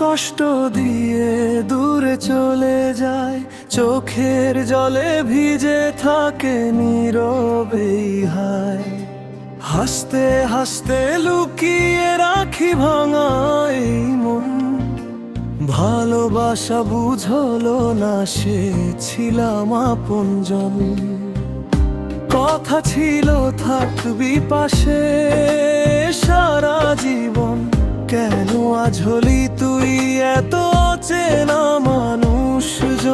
কষ্ট দিয়ে দূরে চলে যায়, চোখের জলে ভিজে থাকে নীরবেই হায়। হাসতে হাসতে লুকিয়ে রাখি ভাঙা এই মন, ভালোবাসা বুঝলো না সে ছিলাম আপনজন। কথা ছিল থাকবি পাশে সারা জীবন, কেন আজ হলি তুই এত চেনা মানুষজন।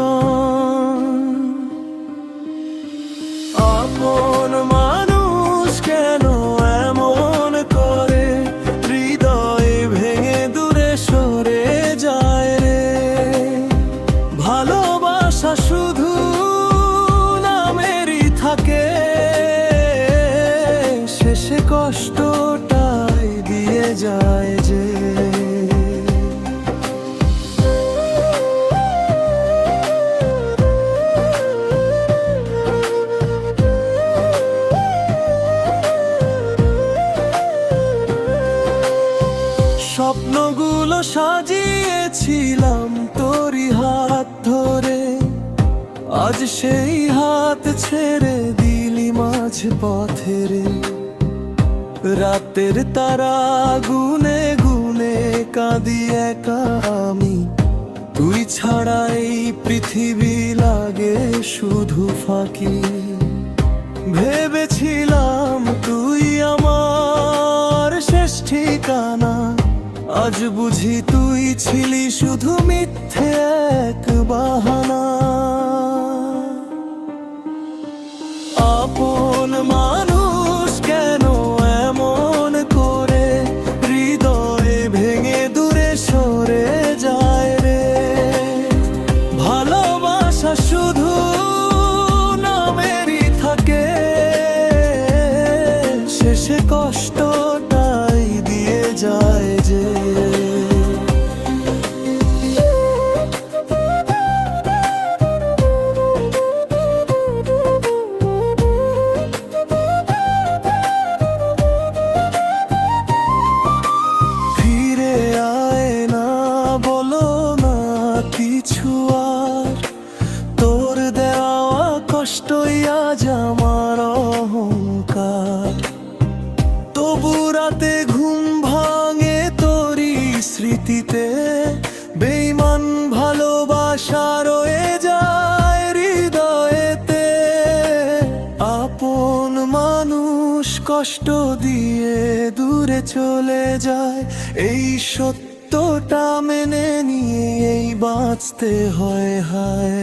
আপন মানুষ কেন এমন করে, হৃদয়ে ভেঙে দূরে সরে যায় রে। ভালোবাসা শুধু নামেরই থাকে, শেষে কষ্টটাই দিয়ে যায় যে। স্বপ্নগুলো সাজিয়েছিলাম তোরই হাত ধরে, আজ সেই হাত ছেড়ে দিলি মাঝ পথেরে। রাতের তারা গুনে গুনে কাঁদি একা আমি, তুই ছাড়া এই পৃথিবী লাগে শুধু ফাঁকি। ভেবেছিলাম তুই আমার শেষ ঠিকানা, আজ বুঝি তুই ছিলি শুধু মিথ্যে এক বাহানা। আপন মানুষ কেন এমন করে, হৃদয়ে ভেঙে দূরে সরে যায় রে। ভালোবাসা শুধু নামেরই থাকে, শেষে কষ্টটাই দিয়ে যায় যে। কিছু আর তোর দেওয়া কষ্টই আজ আমার অহংকার। তবু রাতে ঘুম ভাঙে তোরই স্মৃতিতে, বেঈমান ভালোবাসা রয়ে যায় হৃদয়েতে। আপন মানুষ কষ্ট দিয়ে দূরে চলে যায়, এই সত্যটা মেনে নিয়ে এই বাঁচতে হয় হায়।